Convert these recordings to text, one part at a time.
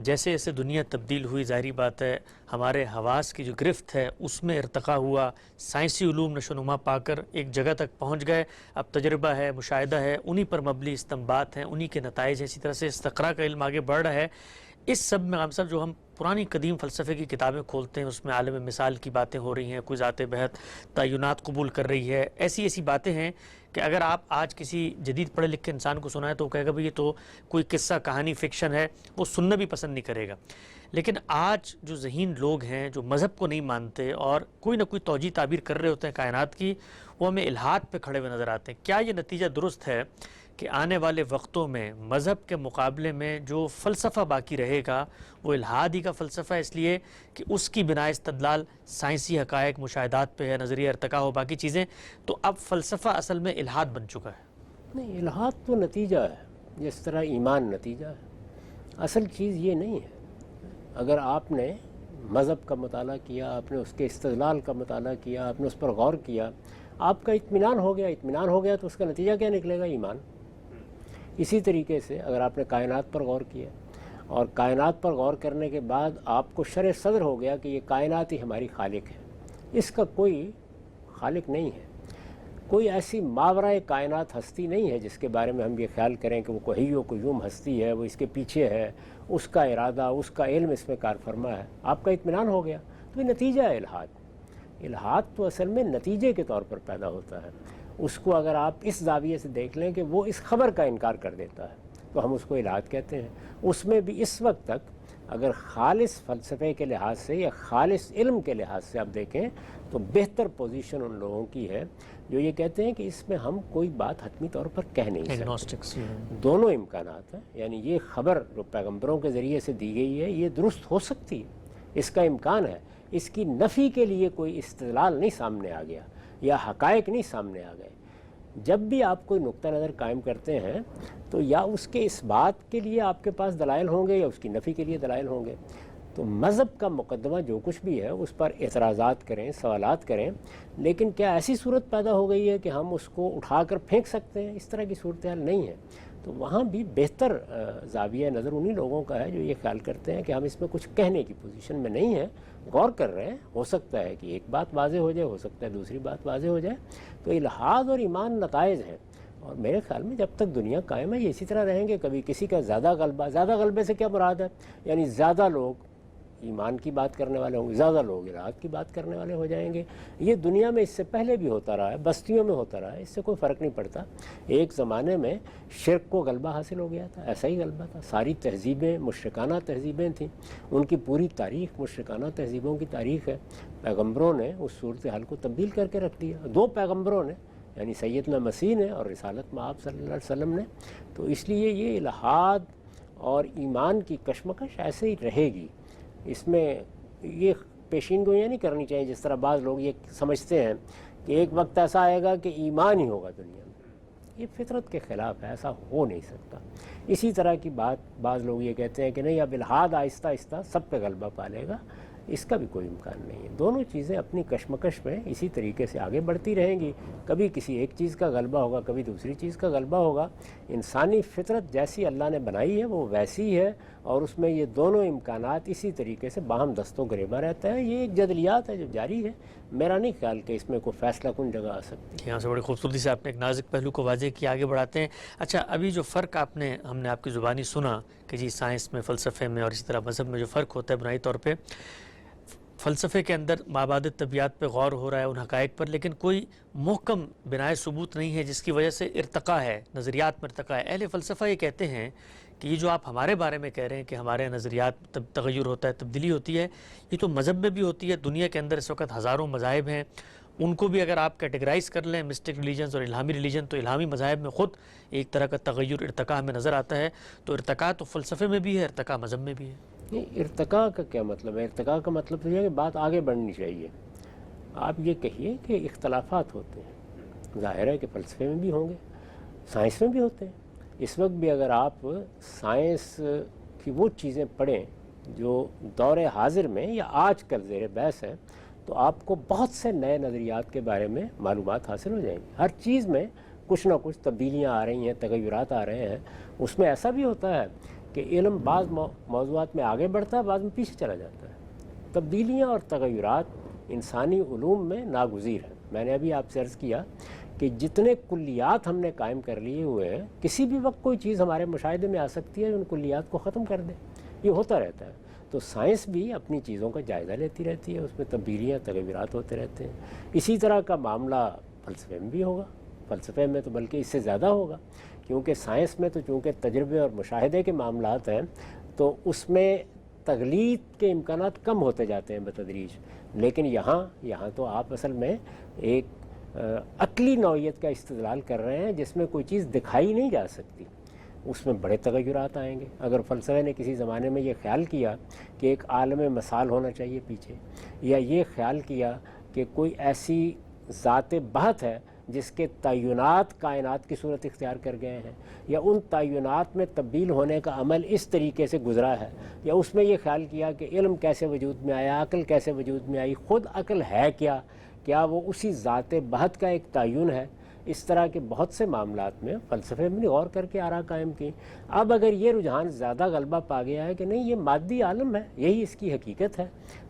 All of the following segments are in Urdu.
جیسے جیسے دنیا تبدیل ہوئی، ظاہری بات ہے ہمارے حواس کی جو گرفت ہے اس میں ارتقا ہوا، سائنسی علوم نشو و نما پا کر ایک جگہ تک پہنچ گئے، اب تجربہ ہے، مشاہدہ ہے، انہی پر مبنی استنباط ہیں، انہی کے نتائج ہیں، اسی طرح سے استقراء کا علم آگے بڑھ رہا ہے۔ اس سب میں ہم سب جو ہم پرانی قدیم فلسفے کی کتابیں کھولتے ہیں اس میں عالم مثال کی باتیں ہو رہی ہیں، کوئی ذات بہت تعینات قبول کر رہی ہے، ایسی ایسی باتیں ہیں کہ اگر آپ آج کسی جدید پڑھے لکھے انسان کو سنائیں تو وہ کہے گا بھئی یہ تو کوئی قصہ کہانی فکشن ہے، وہ سننا بھی پسند نہیں کرے گا۔ لیکن آج جو ذہین لوگ ہیں جو مذہب کو نہیں مانتے اور کوئی نہ کوئی توجیہ تعبیر کر رہے ہوتے ہیں کائنات کی، وہ ہمیں الحاد پہ کھڑے ہوئے نظر آتے ہیں۔ کیا یہ نتیجہ درست ہے کہ آنے والے وقتوں میں مذہب کے مقابلے میں جو فلسفہ باقی رہے گا وہ الحاد ہی کا فلسفہ ہے، اس لیے کہ اس کی بنا استدلال سائنسی حقائق مشاہدات پہ ہے، نظریہ ارتقاء ہو، باقی چیزیں، تو اب فلسفہ اصل میں الحاد بن چکا ہے؟ نہیں، الحاد تو نتیجہ ہے، جس طرح ایمان نتیجہ ہے، اصل چیز یہ نہیں ہے۔ اگر آپ نے مذہب کا مطالعہ کیا، آپ نے اس کے استدلال کا مطالعہ کیا، آپ نے اس پر غور کیا، آپ کا اطمینان ہو گیا تو اس کا نتیجہ کیا نکلے گا؟ ایمان۔ اسی طریقے سے اگر آپ نے کائنات پر غور کیا اور کائنات پر غور کرنے کے بعد آپ کو شرح صدر ہو گیا کہ یہ کائنات ہی ہماری خالق ہے، اس کا کوئی خالق نہیں ہے، کوئی ایسی ماورائے کائنات ہستی نہیں ہے جس کے بارے میں ہم یہ خیال کریں کہ وہ حی و قیوم ہستی ہے، وہ اس کے پیچھے ہے، اس کا ارادہ، اس کا علم اس میں کار فرما ہے۔ آپ کا اطمینان ہو گیا تو یہ نتیجہ ہے الحاد۔ الحاد تو اصل میں نتیجے کے طور پر پیدا ہوتا ہے۔ اس کو اگر آپ اس زاویے سے دیکھ لیں کہ وہ اس خبر کا انکار کر دیتا ہے تو ہم اس کو الحاد کہتے ہیں۔ اس میں بھی اس وقت تک اگر خالص فلسفے کے لحاظ سے یا خالص علم کے لحاظ سے آپ دیکھیں تو بہتر پوزیشن ان لوگوں کی ہے جو یہ کہتے ہیں کہ اس میں ہم کوئی بات حتمی طور پر کہہ نہیں سکتے۔ دونوں امکانات ہیں، یعنی یہ خبر جو پیغمبروں کے ذریعے سے دی گئی ہے یہ درست ہو سکتی ہے، اس کا امکان ہے، اس کی نفی کے لیے کوئی استدلال نہیں سامنے آ گیا یا حقائق نہیں سامنے آ گئے۔ جب بھی آپ کوئی نقطہ نظر قائم کرتے ہیں تو یا اس کے اس بات کے لیے آپ کے پاس دلائل ہوں گے یا اس کی نفی کے لیے دلائل ہوں گے۔ تو مذہب کا مقدمہ جو کچھ بھی ہے اس پر اعتراضات کریں، سوالات کریں، لیکن کیا ایسی صورت پیدا ہو گئی ہے کہ ہم اس کو اٹھا کر پھینک سکتے ہیں؟ اس طرح کی صورتحال نہیں ہے۔ تو وہاں بھی بہتر زاویہ نظر انہی لوگوں کا ہے جو یہ خیال کرتے ہیں کہ ہم اس میں کچھ کہنے کی پوزیشن میں نہیں ہیں، غور کر رہے ہیں، ہو سکتا ہے کہ ایک بات واضح ہو جائے، ہو سکتا ہے دوسری بات واضح ہو جائے۔ تو الحاد اور ایمان نتائج ہیں، اور میرے خیال میں جب تک دنیا قائم ہے یہ اسی طرح رہیں گے۔ کبھی کسی کا زیادہ غلبے سے کیا مراد ہے؟ یعنی زیادہ لوگ ایمان کی بات کرنے والے ہوں گے، زیادہ لوگ الحاد کی بات کرنے والے ہو جائیں گے۔ یہ دنیا میں اس سے پہلے بھی ہوتا رہا ہے، بستیوں میں ہوتا رہا ہے، اس سے کوئی فرق نہیں پڑتا۔ ایک زمانے میں شرک کو غلبہ حاصل ہو گیا تھا، ایسا ہی غلبہ تھا، ساری تہذیبیں مشرکانہ تہذیبیں تھیں، ان کی پوری تاریخ مشرکانہ تہذیبوں کی تاریخ ہے۔ پیغمبروں نے اس صورتحال کو تبدیل کر کے رکھ دیا، دو پیغمبروں نے، یعنی سیدنا مسیح نے اور رسالت مآب صلی اللہ علیہ وسلم نے۔ تو اس لیے یہ الحاد اور ایمان کی کشمکش ایسے ہی رہے گی، اس میں یہ پیشین گوئیاں نہیں کرنی چاہیے جس طرح بعض لوگ یہ سمجھتے ہیں کہ ایک وقت ایسا آئے گا کہ ایمان ہی ہوگا دنیا میں۔ یہ فطرت کے خلاف ہے، ایسا ہو نہیں سکتا۔ اسی طرح کی بات بعض لوگ یہ کہتے ہیں کہ نہیں اب الحاد آہستہ آہستہ سب پہ غلبہ پا لے گا، اس کا بھی کوئی امکان نہیں ہے۔ دونوں چیزیں اپنی کشمکش میں اسی طریقے سے آگے بڑھتی رہیں گی، کبھی کسی ایک چیز کا غلبہ ہوگا، کبھی دوسری چیز کا غلبہ ہوگا۔ انسانی فطرت جیسی اللہ نے بنائی ہے وہ ویسی ہے، اور اس میں یہ دونوں امکانات اسی طریقے سے باہم دست و گریباں رہتا ہے۔ یہ ایک جدلیات ہے جو جاری ہے، میرا نہیں خیال کہ اس میں کوئی فیصلہ کن جگہ آ سکتی ہے۔ یہاں سے بڑی خوبصورتی سے آپ نے ایک نازک پہلو کو واضح کیا، آگے بڑھاتے ہیں۔ اچھا، ابھی جو فرق ہم نے آپ کی زبانی سنا کہ جی سائنس میں، فلسفے میں اور اسی طرح مذہب میں جو فرق ہوتا ہے بنیادی طور پہ فلسفے کے اندر مابعد طبیعت پہ غور ہو رہا ہے، ان حقائق پر، لیکن کوئی محکم بنائے ثبوت نہیں ہے جس کی وجہ سے ارتقاء ہے، نظریات میں ارتقاء ہے۔ اہل فلسفہ یہ کہتے ہیں کہ یہ جو آپ ہمارے بارے میں کہہ رہے ہیں کہ ہمارے نظریات تغیر ہوتا ہے، تبدیلی ہوتی ہے، یہ تو مذہب میں بھی ہوتی ہے۔ دنیا کے اندر اس وقت ہزاروں مذاہب ہیں، ان کو بھی اگر آپ کیٹیگرائز کر لیں مسٹک ریلیجنز اور الہامی ریلیجن، تو الہامی مذاہب میں خود ایک طرح کا تغیر ارتقاء ہمیں نظر آتا ہے۔ تو ارتقاء تو فلسفے میں بھی ہے، ارتقاء مذہب میں بھی ہے۔ ارتقاء کا کیا مطلب ہے؟ ارتقاء کا مطلب یہ ہے کہ بات آگے بڑھنی چاہیے۔ آپ یہ کہیے کہ اختلافات ہوتے ہیں، ظاہر ہے کہ فلسفے میں بھی ہوں گے، سائنس میں بھی ہوتے ہیں۔ اس وقت بھی اگر آپ سائنس کی وہ چیزیں پڑھیں جو دور حاضر میں یا آج کل زیر بحث ہیں تو آپ کو بہت سے نئے نظریات کے بارے میں معلومات حاصل ہو جائیں گی۔ ہر چیز میں کچھ نہ کچھ تبدیلیاں آ رہی ہیں، تغیرات آ رہے ہیں۔ اس میں ایسا بھی ہوتا ہے کہ علم بعض موضوعات میں آگے بڑھتا ہے، بعض میں پیچھے چلا جاتا ہے۔ تبدیلیاں اور تغیرات انسانی علوم میں ناگزیر ہیں۔ میں نے ابھی آپ سے عرض کیا کہ جتنے کلیات ہم نے قائم کر لیے ہوئے ہیں، کسی بھی وقت کوئی چیز ہمارے مشاہدے میں آ سکتی ہے، ان کلیات کو ختم کر دے، یہ ہوتا رہتا ہے۔ تو سائنس بھی اپنی چیزوں کا جائزہ لیتی رہتی ہے، اس میں تبدیلیاں تغیرات ہوتے رہتے ہیں۔ اسی طرح کا معاملہ فلسفے میں بھی ہوگا، فلسفے میں تو بلکہ اس سے زیادہ ہوگا، کیونکہ سائنس میں تو چونکہ تجربے اور مشاہدے کے معاملات ہیں، تو اس میں تغلید کے امکانات کم ہوتے جاتے ہیں بتدریج۔ لیکن یہاں تو آپ اصل میں ایک عقلی نوعیت کا استدلال کر رہے ہیں جس میں کوئی چیز دکھائی نہیں جا سکتی، اس میں بڑے تغیرات آئیں گے۔ اگر فلسفے نے کسی زمانے میں یہ خیال کیا کہ ایک عالم مثال ہونا چاہیے پیچھے، یا یہ خیال کیا کہ کوئی ایسی ذات بہت ہے جس کے تعینات کائنات کی صورت اختیار کر گئے ہیں، یا ان تعینات میں تبدیل ہونے کا عمل اس طریقے سے گزرا ہے، یا اس میں یہ خیال کیا کہ علم کیسے وجود میں آیا، عقل کیسے وجود میں آئی، خود عقل ہے کیا وہ اسی ذات بہت کا ایک تعین ہے، اس طرح کے بہت سے معاملات میں فلسفے میں غور کر کے آراء قائم کی۔ اب اگر یہ رجحان زیادہ غلبہ پا گیا ہے کہ نہیں یہ مادی عالم ہے، یہی اس کی حقیقت ہے،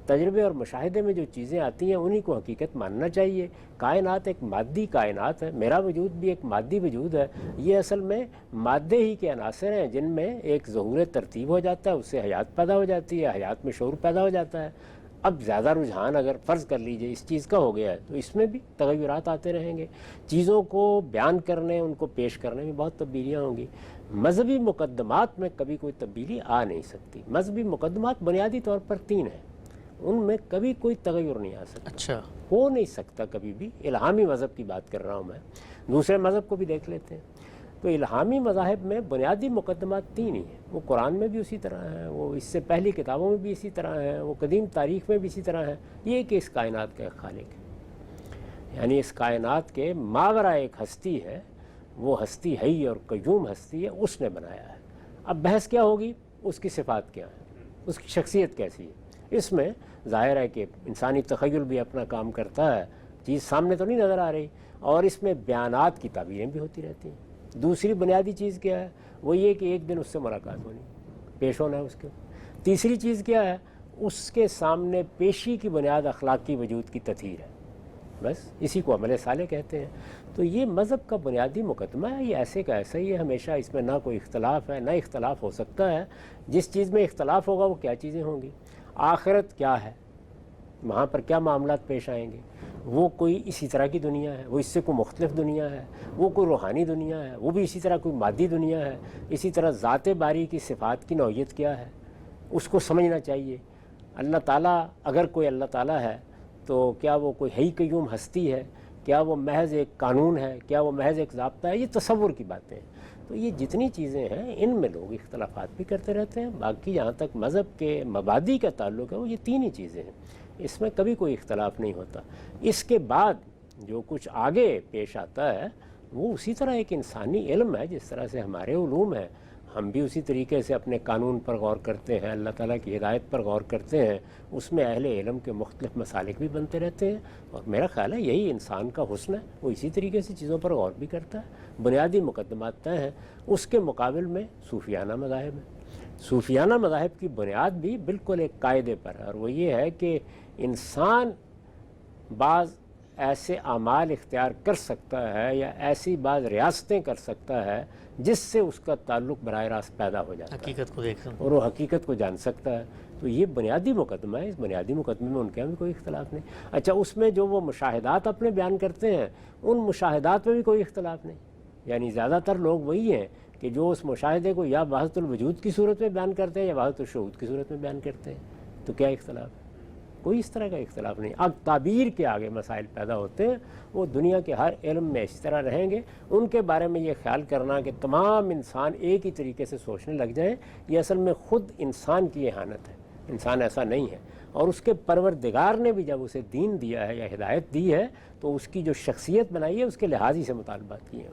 تجربے اور مشاہدے میں جو چیزیں آتی ہیں انہی کو حقیقت ماننا چاہیے، کائنات ایک مادی کائنات ہے، میرا وجود بھی ایک مادی وجود ہے، یہ اصل میں مادے ہی کے عناصر ہیں جن میں ایک ظہور ترتیب ہو جاتا ہے، اس سے حیات پیدا ہو جاتی ہے، حیات میں شعور پیدا ہو جاتا ہے۔ اب زیادہ رجحان اگر فرض کر لیجئے اس چیز کا ہو گیا ہے تو اس میں بھی تغیرات آتے رہیں گے، چیزوں کو بیان کرنے، ان کو پیش کرنے میں بہت تبدیلیاں ہوں گی۔ مذہبی مقدمات میں کبھی کوئی تبدیلی آ نہیں سکتی۔ مذہبی مقدمات بنیادی طور پر 3 ہیں، ان میں کبھی کوئی تغیر نہیں آ سکتا، اچھا ہو نہیں سکتا کبھی بھی۔ الہامی مذہب کی بات کر رہا ہوں میں، دوسرے مذہب کو بھی دیکھ لیتے ہیں۔ تو الہامی مذاہب میں بنیادی مقدمات 3 ہی ہیں، وہ قرآن میں بھی اسی طرح ہیں، وہ اس سے پہلی کتابوں میں بھی اسی طرح ہیں، وہ قدیم تاریخ میں بھی اسی طرح ہیں، یہ کہ اس کائنات کا ایک خالق ہے، یعنی اس کائنات کے ماورا ایک ہستی ہے، وہ ہستی حی اور قیوم ہستی ہے، اس نے بنایا ہے۔ اب بحث کیا ہوگی، اس کی صفات کیا ہیں، اس کی شخصیت کیسی ہے۔ اس میں ظاہر ہے کہ انسانی تخیل بھی اپنا کام کرتا ہے، چیز سامنے تو نہیں نظر آ رہی، اور اس میں بیانات کی تعبیریں بھی ہوتی رہتی ہیں۔ دوسری بنیادی چیز کیا ہے، وہ یہ کہ ایک دن اس سے ملاقات ہونی، پیش ہونا ہے اس کے۔ تیسری چیز کیا ہے، اس کے سامنے پیشی کی بنیاد اخلاقی وجود کی تطہیر ہے، بس اسی کو عمل صالح کہتے ہیں۔ تو یہ مذہب کا بنیادی مقدمہ ہے، یہ ایسے کا ایسا ہی ہے ہمیشہ، اس میں نہ کوئی اختلاف ہے، نہ اختلاف ہو سکتا ہے۔ جس چیز میں اختلاف ہوگا وہ کیا چیزیں ہوں گی، آخرت کیا ہے، وہاں پر کیا معاملات پیش آئیں گے، وہ کوئی اسی طرح کی دنیا ہے، وہ اس سے کوئی مختلف دنیا ہے، وہ کوئی روحانی دنیا ہے، وہ بھی اسی طرح کوئی مادی دنیا ہے۔ اسی طرح ذات باری کی صفات کی نوعیت کیا ہے، اس کو سمجھنا چاہیے۔ اللہ تعالیٰ، اگر کوئی اللہ تعالیٰ ہے تو کیا وہ کوئی حی قیوم ہستی ہے، کیا وہ محض ایک قانون ہے، کیا وہ محض ایک ضابطہ ہے، یہ تصور کی باتیں ہیں۔ تو یہ جتنی چیزیں ہیں ان میں لوگ اختلافات بھی کرتے رہتے ہیں، باقی جہاں تک مذہب کے مبادی کا تعلق ہے وہ یہ 3 ہی چیزیں ہیں، اس میں کبھی کوئی اختلاف نہیں ہوتا۔ اس کے بعد جو کچھ آگے پیش آتا ہے وہ اسی طرح ایک انسانی علم ہے، جس طرح سے ہمارے علوم ہیں، ہم بھی اسی طریقے سے اپنے قانون پر غور کرتے ہیں، اللہ تعالیٰ کی ہدایت پر غور کرتے ہیں، اس میں اہل علم کے مختلف مسالک بھی بنتے رہتے ہیں، اور میرا خیال ہے یہی انسان کا حسن ہے، وہ اسی طریقے سے چیزوں پر غور بھی کرتا ہے۔ بنیادی مقدمات طے ہیں۔ اس کے مقابل میں صوفیانہ مذاہب ہیں، صوفیانہ مذاہب کی بنیاد بھی بالکل ایک قاعدے پر ہے، اور وہ یہ ہے کہ انسان بعض ایسے اعمال اختیار کر سکتا ہے یا ایسی بعض ریاستیں کر سکتا ہے جس سے اس کا تعلق براہ راست پیدا ہو جاتا ہے، حقیقت کو دیکھ اور وہ حقیقت کو جان سکتا ہے۔ تو یہ بنیادی مقدمہ ہے، اس بنیادی مقدمے میں ان کے بھی کوئی اختلاف نہیں۔ اچھا، اس میں جو وہ مشاہدات اپنے بیان کرتے ہیں ان مشاہدات میں بھی کوئی اختلاف نہیں، یعنی زیادہ تر لوگ وہی ہیں کہ جو اس مشاہدے کو یا وحدت الوجود کی صورت میں بیان کرتے ہیں یا وحدت الشہود کی صورت میں بیان کرتے ہیں۔ تو کیا اختلاف ہے؟ کوئی اس طرح کا اختلاف نہیں۔ اب تعبیر کے آگے مسائل پیدا ہوتے ہیں، وہ دنیا کے ہر علم میں اس طرح رہیں گے۔ ان کے بارے میں یہ خیال کرنا کہ تمام انسان ایک ہی طریقے سے سوچنے لگ جائیں، یہ اصل میں خود انسان کی اہانت ہے۔ انسان ایسا نہیں ہے، اور اس کے پروردگار نے بھی جب اسے دین دیا ہے یا ہدایت دی ہے تو اس کی جو شخصیت بنائی ہے اس کے لحاظ ہی سے مطالبات کیے ہیں۔